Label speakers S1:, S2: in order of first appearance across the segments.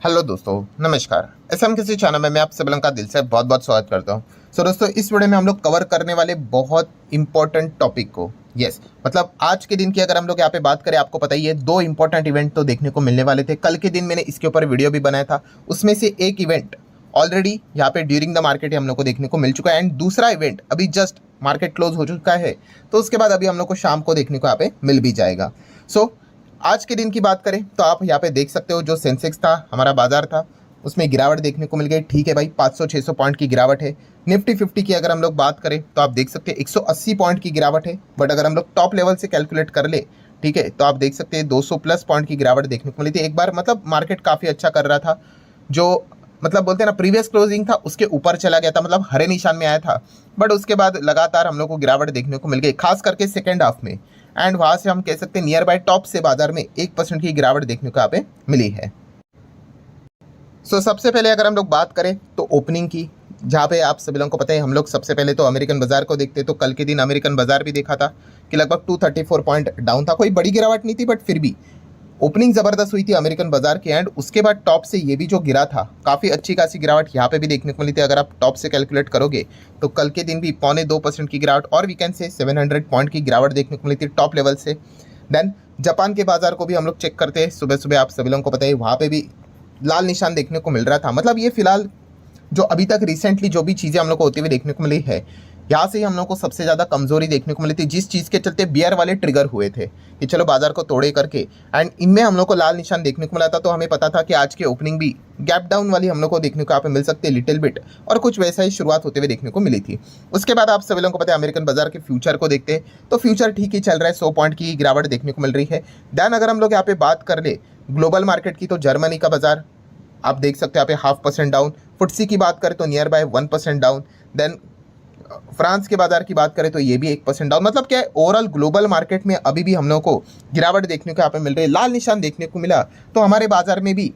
S1: Hello दोस्तों, नमस्कार। SM किसी चैनल में मैं आप सभी लोगों का दिल से बहुत बहुत स्वागत करता हूं। दोस्तों, इस वीडियो में हम लोग कवर करने वाले बहुत इंपॉर्टेंट टॉपिक को मतलब आज के दिन की अगर हम लोग यहाँ पे बात करें, आपको पता ही है दो इंपॉर्टेंट इवेंट तो देखने को मिलने वाले थे। कल के दिन मैंने इसके ऊपर वीडियो भी बनाया था, उसमें से एक इवेंट ऑलरेडी यहाँ पे ड्यूरिंग द मार्केट हम लोग को देखने को मिल चुका है एंड दूसरा इवेंट अभी जस्ट मार्केट क्लोज हो चुका है, तो उसके बाद अभी हम लोग को शाम को देखने को यहाँ पे मिल भी जाएगा। आज के दिन की बात करें तो आप यहाँ पे देख सकते हो, जो सेंसेक्स था हमारा बाजार था उसमें गिरावट देखने को मिल गई। ठीक है भाई, 500-600 पॉइंट की गिरावट है। निफ्टी 50 की अगर हम लोग बात करें तो आप देख सकते हैं 180 पॉइंट की गिरावट है, बट अगर हम लोग टॉप लेवल से कैलकुलेट कर ले, ठीक है, तो आप देख सकते हैं 200 प्लस पॉइंट की गिरावट देखने को मिली थी। एक बार मतलब मार्केट काफ़ी अच्छा कर रहा था, जो मतलब बोलते हैं ना प्रीवियस क्लोजिंग था उसके ऊपर चला गया था, मतलब हरे निशान में आया था, बट उसके बाद लगातार हम लोग को गिरावट देखने को मिल गई, खास करके सेकेंड हाफ में। एंड वहाँ से हम कह सकते हैं नियर बाय टॉप से बाजार में 1% की गिरावट देखने को यहाँ पे मिली है। सबसे पहले अगर हम लोग बात करें तो ओपनिंग की, जहाँ पे आप सभी लोगों को पता है हम लोग सबसे पहले तो अमेरिकन बाजार को देखते हैं। तो कल के दिन अमेरिकन बाजार भी देखा था कि लगभग 234 पॉइंट डाउन था, कोई बड़ी गिरावट नहीं थी, बट फिर भी ओपनिंग ज़बरदस्त हुई थी अमेरिकन बाजार की। एंड उसके बाद टॉप से ये भी जो गिरा था, काफ़ी अच्छी खासी गिरावट यहाँ पे भी देखने को मिली थी। अगर आप टॉप से कैलकुलेट करोगे तो कल के दिन भी 0.25% की गिरावट और वीकेंड से 700 पॉइंट की गिरावट देखने को मिली थी टॉप लेवल से। देन जापान के बाजार को भी हम लोग चेक करते हैं, सुबह सुबह आप सभी लोगों को पता है वहाँ पर भी लाल निशान देखने को मिल रहा था। मतलब ये फिलहाल जो अभी तक रिसेंटली जो भी चीज़ें हम लोग को होती हुई देखने को मिली है, यहाँ से ही हम लोग को सबसे ज़्यादा कमजोरी देखने को मिली थी, जिस चीज़ के चलते बियर वाले ट्रिगर हुए थे कि चलो बाजार को तोड़े करके, एंड इनमें हम लोग को लाल निशान देखने को मिला था। तो हमें पता था कि आज की ओपनिंग भी गैप डाउन वाली हम लोग को देखने को यहाँ पे मिल सकती है लिटिल बिट, और कुछ वैसा ही शुरुआत होते हुए देखने को मिली थी। उसके बाद आप सभी लोगों को पता है अमेरिकन बाजार के फ्यूचर को देखते हैं तो फ्यूचर ठीक ही चल रहा है, 100 पॉइंट की गिरावट देखने को मिल रही है। देन अगर हम लोग यहाँ पे बात कर ले ग्लोबल मार्केट की, तो जर्मनी का बाजार आप देख सकते हैं यहाँ पे 0.5% डाउन। फुटसी की बात करें तो near by 1% down. Then France के बाजार की बात करें तो ये भी 1% डाउन। मतलब क्या है, ओवरऑल ग्लोबल मार्केट में अभी भी हम लोगों को गिरावट देखने को यहाँ पे मिल रही है, लाल निशान देखने को मिला। तो हमारे बाजार में भी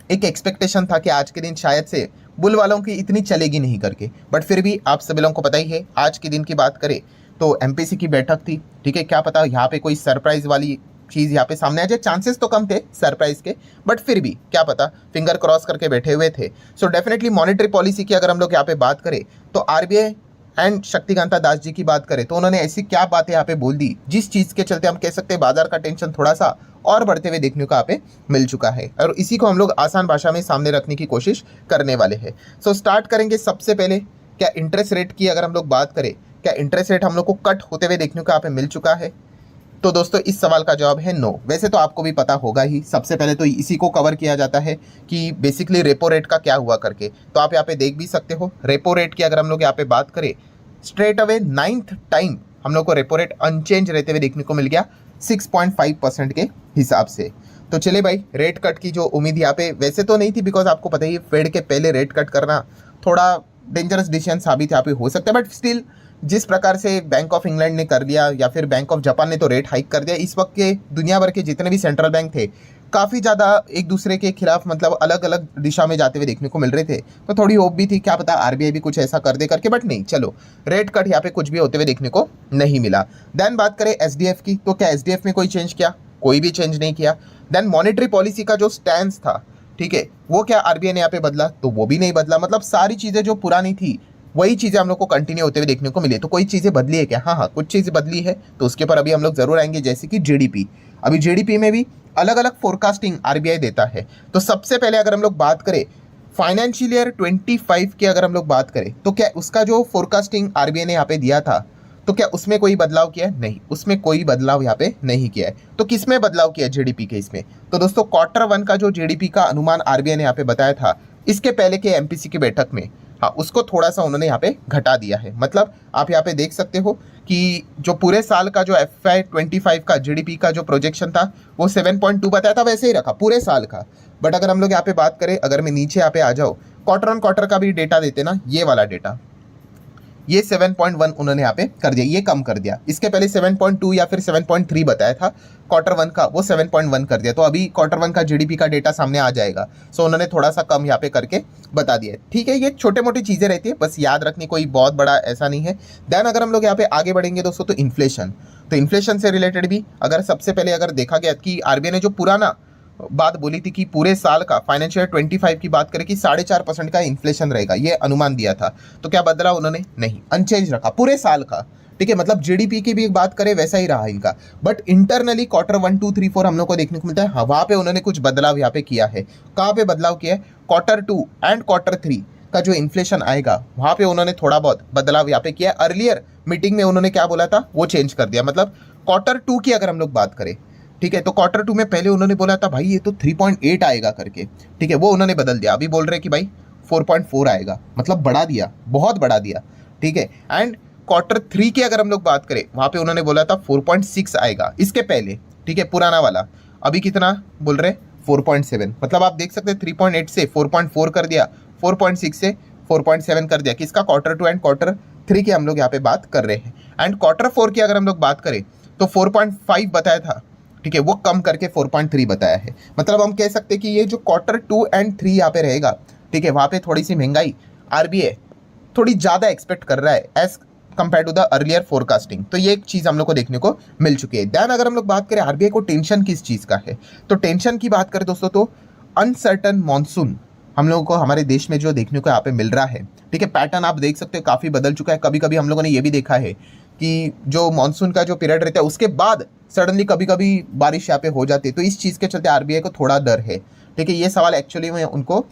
S1: एक एक्सपेक्टेशन था कि आज के दिन शायद से बुल वालों की इतनी चलेगी नहीं करके, बट फिर भी आप सभी लोगों को पता ही है आज के दिन की बात करें तो एमपीसी की बैठक थी। ठीक है, क्या पता यहाँ पे कोई सरप्राइज वाली चीज़ यहाँ पे सामने आ जाए, चांसेस तो कम थे सरप्राइज के, बट फिर भी क्या पता, फिंगर क्रॉस करके बैठे हुए थे। डेफिनेटली मॉनेटरी पॉलिसी की अगर हम लोग यहाँ पे बात करें तो आरबीआई एंड शक्तिकांता दास जी की बात करें तो उन्होंने ऐसी क्या बातें यहाँ पे बोल दी, जिस चीज़ के चलते हम कह सकते हैं बाजार का टेंशन थोड़ा सा और बढ़ते हुए देखने को यहाँ पे मिल चुका है, और इसी को हम लोग आसान भाषा में सामने रखने की कोशिश करने वाले हैं। स्टार्ट करेंगे सबसे पहले, क्या इंटरेस्ट रेट की अगर हम लोग बात करें, क्या इंटरेस्ट रेट हम लोग को कट होते हुए देखने को यहाँ पे मिल चुका है? तो दोस्तों इस सवाल का जवाब है नो। वैसे तो आपको भी पता होगा ही, सबसे पहले तो इसी को कवर किया जाता है कि बेसिकली रेपो रेट का क्या हुआ करके। तो आप यहाँ पे देख भी सकते हो, रेपो रेट की अगर हम लोग यहाँ पे बात करें, स्ट्रेट अवे 9th टाइम हम लोग को रेपो रेट अनचेंज रहते हुए देखने को मिल गया 6.5% के हिसाब से। तो चले भाई, रेट कट की जो उम्मीद यहाँ पे वैसे तो नहीं थी, बिकॉज आपको पता ही फेड के पहले रेट कट करना थोड़ा डेंजरस डिसीजन साबित यहाँ पे हो सकता है, बट स्टिल जिस प्रकार से बैंक ऑफ इंग्लैंड ने कर दिया या फिर बैंक ऑफ जापान ने तो रेट हाइक कर दिया, इस वक्त के दुनिया भर के जितने भी सेंट्रल बैंक थे काफ़ी ज़्यादा एक दूसरे के खिलाफ मतलब अलग अलग दिशा में जाते हुए देखने को मिल रहे थे। तो थोड़ी होप भी थी, क्या पता आरबीआई भी कुछ ऐसा कर दे करके, बट नहीं, चलो रेट कट यहाँ पे कुछ भी होते हुए देखने को नहीं मिला। देन बात करें एसडीएफ की, तो क्या एसडीएफ में कोई चेंज किया? कोई भी चेंज नहीं किया। देन मॉनेटरी पॉलिसी का जो स्टैंड था, ठीक है, वो क्या आरबीआई ने यहाँ पे बदला? तो वो भी नहीं बदला। मतलब सारी चीज़ें जो पुरानी थी वही चीज़ें हम लोग को कंटिन्यू होते हुए देखने को मिली। तो कोई चीज़ें बदली है क्या? हाँ, कुछ चीज़ें बदली है, तो उसके ऊपर अभी हम लोग जरूर आएंगे, जैसे कि जीडीपी। अभी जीडीपी में भी अलग अलग फोरकास्टिंग आरबीआई देता है। तो सबसे पहले अगर हम लोग बात करें फाइनेंशियल ईयर 25 की अगर हम लोग बात करें, तो क्या उसका जो फोरकास्टिंग आरबीआई ने यहाँ पे दिया था, तो क्या उसमें कोई बदलाव किया है? नहीं, उसमें कोई बदलाव यहाँ पे नहीं किया है। तो किस में बदलाव किया है? जीडीपी के इसमें। तो दोस्तों Q1 का जो जीडीपी का अनुमान आरबीआई ने यहाँ पे बताया था इसके पहले के एमपीसी की बैठक में, हाँ, उसको थोड़ा सा उन्होंने यहाँ पे घटा दिया है। मतलब आप यहाँ पे देख सकते हो कि जो पूरे साल का जो FY25 का जीडीपी का जो प्रोजेक्शन था वो 7.2 बताया था, वैसे ही रखा पूरे साल का। बट अगर हम लोग यहाँ पे बात करें, अगर मैं नीचे यहाँ पे आ जाऊँ, क्वार्टर ऑन क्वार्टर का भी डेटा देते ना, ये वाला डेटा, ये 7.1 उन्होंने यहाँ पे कर दिया, ये कम कर दिया। इसके पहले 7.2 या फिर 7.3 बताया था Q1 का, वो 7.1 कर दिया। तो अभी Q1 का जीडीपी का डेटा सामने आ जाएगा, सो उन्होंने थोड़ा सा कम यहाँ पे करके बता दिया। ठीक है, ये छोटे मोटी चीज़ें रहती है, बस याद रखनी, कोई बहुत बड़ा ऐसा नहीं है। देन अगर हम लोग यहाँ पे आगे बढ़ेंगे दोस्तों, तो इन्फ्लेशन से रिलेटेड भी अगर सबसे पहले अगर देखा गया कि आरबीआई ने जो पुराना बात बोली थी कि पूरे साल का फाइनेंशियल 25 की बात करें कि 4.5% का इन्फ्लेशन रहेगा, ये अनुमान दिया था। तो क्या बदला उन्होंने? नहीं, अनचेंज रखा पूरे साल का। ठीक है, मतलब जीडीपी की भी बात करें वैसा ही रहा इनका। बट इंटरनली क्वार्टर 1 2 3 4 हम लोग को देखने को मिलता है, हाँ वहाँ पे उन्होंने कुछ बदलाव यहाँ पे किया है। कहाँ पे बदलाव किया है? क्वार्टर 2 एंड क्वार्टर 3 का जो इन्फ्लेशन आएगा वहाँ पे उन्होंने थोड़ा बहुत बदलाव यहाँ पे किया। अर्लियर मीटिंग में उन्होंने क्या बोला था वो चेंज कर दिया। मतलब क्वार्टर 2 की अगर हम लोग बात करें, ठीक है, तो क्वार्टर 2 में पहले उन्होंने बोला था भाई ये तो 3.8 आएगा करके, ठीक है, वो उन्होंने बदल दिया। अभी बोल रहे कि भाई 4.4 आएगा, मतलब बढ़ा दिया, बहुत बढ़ा दिया। ठीक है, एंड क्वार्टर 3 की अगर हम लोग बात करें वहाँ पे उन्होंने बोला था 4.6 आएगा इसके पहले, ठीक है, पुराना वाला। अभी कितना बोल रहे? 4.7। मतलब आप देख सकते हैं 3.8 से 4.4 कर दिया, 4.6 से 4.7 कर दिया। किसका? क्वार्टर 2 एंड क्वार्टर 3 की हम लोग यहाँ पे बात कर रहे हैं। एंड क्वार्टर 4 की अगर हम लोग बात करें तो 4.5 बताया था, ठीक है, वो कम करके 4.3 बताया है। मतलब हम कह सकते हैं कि ये जो क्वार्टर 2 एंड 3 यहाँ पे रहेगा, ठीक है, वहाँ पे थोड़ी सी महंगाई आरबीआई थोड़ी ज़्यादा एक्सपेक्ट कर रहा है as compared to the earlier forecasting. तो ये एक चीज़ हम लोग को देखने को मिल चुकी है। देन अगर हम लोग बात करें आरबीआई को टेंशन किस चीज़ का है, तो टेंशन की बात करें दोस्तों तो अनसर्टन मॉनसून हम लोगों को हमारे देश में जो देखने को यहाँ पे मिल रहा है। ठीक है, पैटर्न आप देख सकते हो काफ़ी बदल चुका है। कभी कभी हम लोगों ने ये भी देखा है कि जो मानसून का जो पीरियड रहता है उसके बाद सडनली कभी कभी बारिश यहाँ पे हो जाती है। तो इस चीज़ के चलते आरबीआई को थोड़ा डर है। ठीक है, ये सवाल एक्चुअली में उनको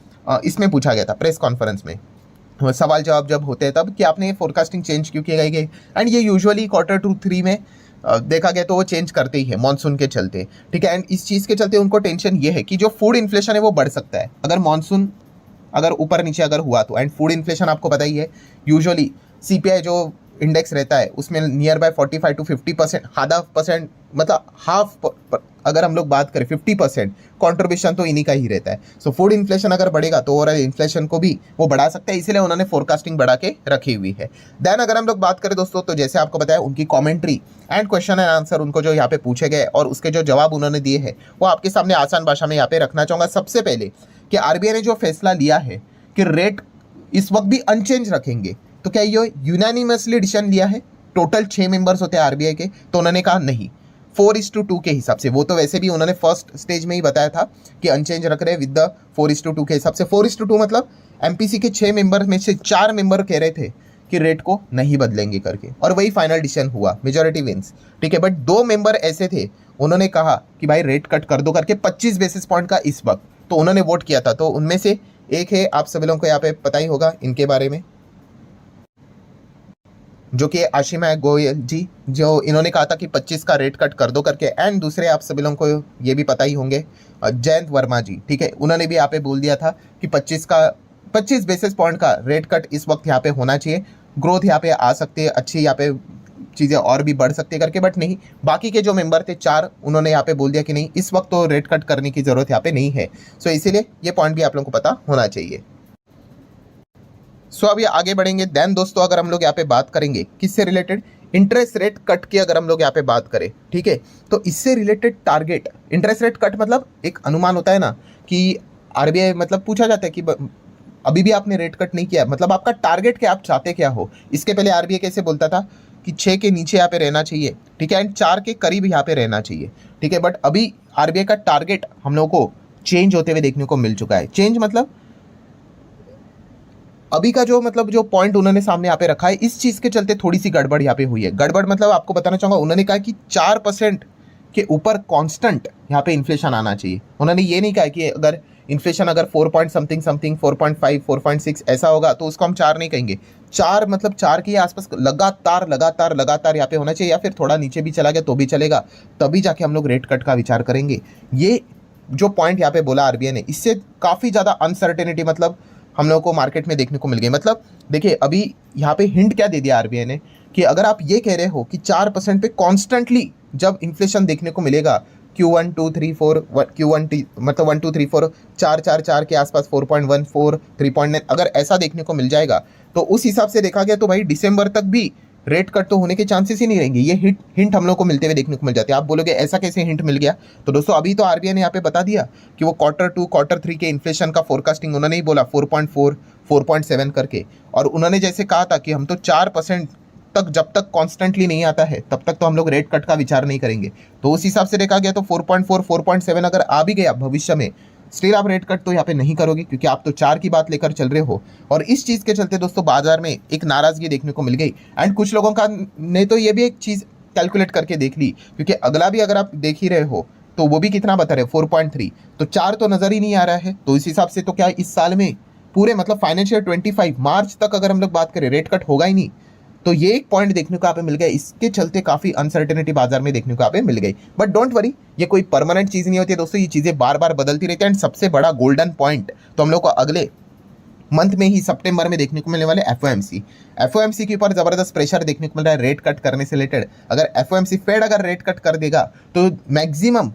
S1: इसमें पूछा गया था प्रेस कॉन्फ्रेंस में, सवाल जवाब जब होते हैं तब, कि आपने ये फोरकास्टिंग चेंज क्यों किया गई। एंड ये यूजुअली क्वार्टर 2 3 में देखा गया तो वो चेंज करते ही है मानसून के चलते। ठीक है, एंड इस चीज़ के चलते उनको टेंशन ये है कि जो फूड इन्फ्लेशन है वो बढ़ सकता है अगर मानसून अगर ऊपर नीचे अगर हुआ तो। एंड फूड इन्फ्लेशन आपको पता ही है, यूजुअली सीपीआई जो इंडेक्स रहता है उसमें नियर बाय 45 to 50%, आधा परसेंट मतलब हाफ, अगर हम लोग बात करें 50% कॉन्ट्रीब्यूशन तो इन्हीं का ही रहता है। सो फूड इन्फ्लेशन अगर बढ़ेगा तो ओवरऑल इन्फ्लेशन को भी वो बढ़ा सकता है, इसलिए उन्होंने फोरकास्टिंग बढ़ा के रखी हुई है। देन अगर हम लोग बात करें दोस्तों तो जैसे आपको बताया उनकी commentary and question and answer उनको जो यहाँ पे पूछे गए और उसके जो जवाब उन्होंने दिए हैं वो आपके सामने आसान भाषा में यहाँ पे रखना चाहूँगा। सबसे पहले कि आरबीआई ने जो फैसला लिया है कि रेट इस वक्त भी अनचेंज रखेंगे, तो क्या ये यूनानिमसली डिसीजन लिया है? टोटल 6 मेंबर्स होते हैं आरबीआई के, तो उन्होंने कहा नहीं 4:2 के हिसाब से। वो तो वैसे भी उन्होंने फर्स्ट स्टेज में ही बताया था कि अनचेंज रख रहे विद द 4:2 के हिसाब से। 4:2 मतलब एमपीसी के 6 मेंबर में से 4 मेंबर कह रहे थे कि रेट को नहीं बदलेंगे करके, और वही फाइनल डिसीजन हुआ, मेजॉरिटी विंस। ठीक है, बट 2 मेंबर ऐसे थे उन्होंने कहा कि भाई रेट कट कर दो करके 25 बेसिस पॉइंट का इस वक्त, तो उन्होंने वोट किया था। तो उनमें से एक है, आप सभी लोगों को यहाँ पे पता ही होगा इनके बारे में, जो कि आशिमा गोयल जी, जो इन्होंने कहा था कि 25 का रेट कट कर दो करके। एंड दूसरे आप सभी लोगों को ये भी पता ही होंगे जयंत वर्मा जी, ठीक है, उन्होंने भी यहाँ पे बोल दिया था कि 25 बेसिस पॉइंट का रेट कट इस वक्त यहाँ पे होना चाहिए। ग्रोथ यहाँ पे आ सकती है, अच्छी यहाँ पे चीज़ें और भी बढ़ सकती है करके, बट नहीं, बाकी के जो मेंबर थे 4 उन्होंने यहाँ पे बोल दिया कि नहीं इस वक्त तो रेट कट करने की ज़रूरत यहाँ पे नहीं है। सो इसीलिए ये पॉइंट भी आप लोगों को पता होना चाहिए। सो अभी आगे बढ़ेंगे। देन दोस्तों अगर हम लोग यहाँ पे बात करेंगे किससे रिलेटेड, इंटरेस्ट रेट कट की अगर हम लोग यहाँ पे बात करें, ठीक है, तो इससे related target, interest rate cut मतलब एक अनुमान होता है ना कि आरबीआई मतलब पूछा जाता है कि अभी भी आपने रेट कट नहीं किया, मतलब आपका टारगेट क्या, आप चाहते क्या हो। इसके पहले आरबीआई कैसे बोलता था कि 6 के नीचे यहाँ पे रहना चाहिए, ठीक है, एंड 4 के करीब यहाँ पे रहना चाहिए, ठीक है, बट अभी आरबीआई का टारगेट हम लोगों को चेंज होते हुए देखने को मिल चुका है। चेंज मतलब अभी का जो मतलब जो पॉइंट उन्होंने सामने यहाँ पे रखा है, इस चीज़ के चलते थोड़ी सी गड़बड़ यहाँ पे हुई है। गड़बड़ मतलब आपको बताना चाहूँगा, उन्होंने कहा कि 4% के ऊपर कांस्टेंट यहाँ पे इन्फ्लेशन आना चाहिए। उन्होंने ये नहीं कहा कि अगर इन्फ्लेशन अगर 4 पॉइंट समथिंग 4.5 4.6 ऐसा होगा तो उसको हम 4 नहीं कहेंगे। 4 मतलब 4 के आसपास लगातार लगातार लगातार यहाँ पे होना चाहिए, या फिर थोड़ा नीचे भी चला गया तो भी चलेगा, तभी जाके हम लोग रेट कट का विचार करेंगे। ये जो पॉइंट यहाँ पे बोला आरबीआई ने, इससे काफ़ी ज़्यादा अनसर्टेनिटी मतलब हम लोगों को मार्केट में देखने को मिल गई। मतलब देखिए अभी यहाँ पे हिंट क्या दे दिया आरबीआई ने कि अगर आप ये कह रहे हो कि 4% पे कॉन्स्टेंटली जब इन्फ्लेशन देखने को मिलेगा, Q1 2 3 4 Q1 मतलब 1 2 3 4 4 4 4 के आसपास 4.14 3.9 अगर ऐसा देखने को मिल जाएगा, तो उस हिसाब से देखा गया तो भाई दिसंबर तक भी रेट कट तो होने के चांसेस ही नहीं रहेंगे। ये हिंट हम लोग को मिलते हुए देखने को मिल जाते हैं। आप बोलोगे ऐसा कैसे हिंट मिल गया, तो दोस्तों अभी तो आरबीआई ने यहाँ पे बता दिया कि वो क्वार्टर 2 क्वार्टर 3 के इन्फ्लेशन का फोरकास्टिंग उन्होंने ही बोला 4.4 4.7 करके, और उन्होंने जैसे कहा था कि हम तो 4% तक जब तक कॉन्स्टेंटली नहीं आता है तब तक तो हम लोग रेट कट का विचार नहीं करेंगे। तो उस हिसाब से देखा गया तो 4.4 4.7 अगर आ भी गया भविष्य में, स्टिल आप रेट कट तो यहाँ पे नहीं करोगे, क्योंकि आप तो 4 की बात लेकर चल रहे हो। और इस चीज़ के चलते दोस्तों बाजार में एक नाराजगी देखने को मिल गई। एंड कुछ लोगों का ने तो ये भी एक चीज़ कैलकुलेट करके देख ली, क्योंकि अगला भी अगर आप देख ही रहे हो तो वो भी कितना बता रहे 4.3, तो 4 तो नज़र ही नहीं आ रहा है। तो इस हिसाब से तो क्या इस साल में पूरे मतलब फाइनेंशियल 25 मार्च तक अगर हम लोग बात करें रेट कट होगा ही नहीं। तो ये एक पॉइंट देखने को यहाँ पे मिल गया, इसके चलते काफ़ी अनसर्टेनिटी बाजार में देखने को यहाँ पे मिल गई। बट डोंट वरी, ये कोई परमानेंट चीज़ नहीं होती है दोस्तों, ये चीज़ें बार बार बदलती रहती है। एंड सबसे बड़ा गोल्डन पॉइंट तो हम लोग को अगले मंथ में ही सितंबर में देखने को मिलने वाले एफओएमसी के ऊपर ज़बरदस्त प्रेशर देखने को मिल रहा है रेट कट करने से रिलेटेड। अगर एफओएमसी फेड अगर रेट कट कर देगा तो मैक्सिमम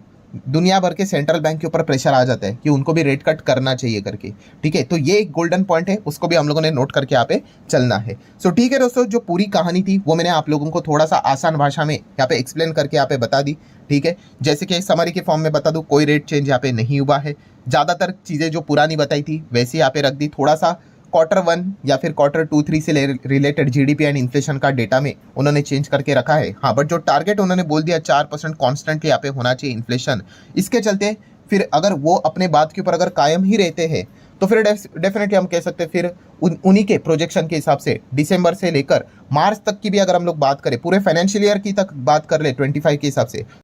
S1: दुनिया भर के सेंट्रल बैंक के ऊपर प्रेशर आ जाता है कि उनको भी रेट कट करना चाहिए करके। ठीक है, तो ये एक गोल्डन पॉइंट है, उसको भी हम लोगों ने नोट करके यहाँ पे चलना है। सो ठीक है दोस्तों, जो पूरी कहानी थी वो मैंने आप लोगों को थोड़ा सा आसान भाषा में यहाँ पे एक्सप्लेन करके यहाँ पे बता दी। ठीक है, जैसे कि समरी के फॉर्म में बता दूं, कोई रेट चेंज यहाँ पे नहीं हुआ है। ज़्यादातर चीज़ें जो पुरानी बताई थी वैसे यहाँ पे रख दी। थोड़ा सा Q1 या फिर Q2-3 से रिलेटेड जीडीपी एंड इन्फ्लेशन का डेटा में उन्होंने चेंज करके रखा है। हाँ, बट जो टारगेट उन्होंने बोल दिया 4% कॉन्स्टेंट यहाँ पे होना चाहिए इन्फ्लेशन, इसके चलते फिर अगर वो अपने बात के ऊपर अगर कायम ही रहते हैं तो फिर डेफिनेटली हम कह सकते हैं फिर उन्हीं के प्रोजेक्शन के हिसाब से दिसंबर से लेकर मार्च तक की भी अगर हम लोग बात करें, पूरे फाइनेंशियल ईयर की तक बात कर ले 25 के हिसाब से,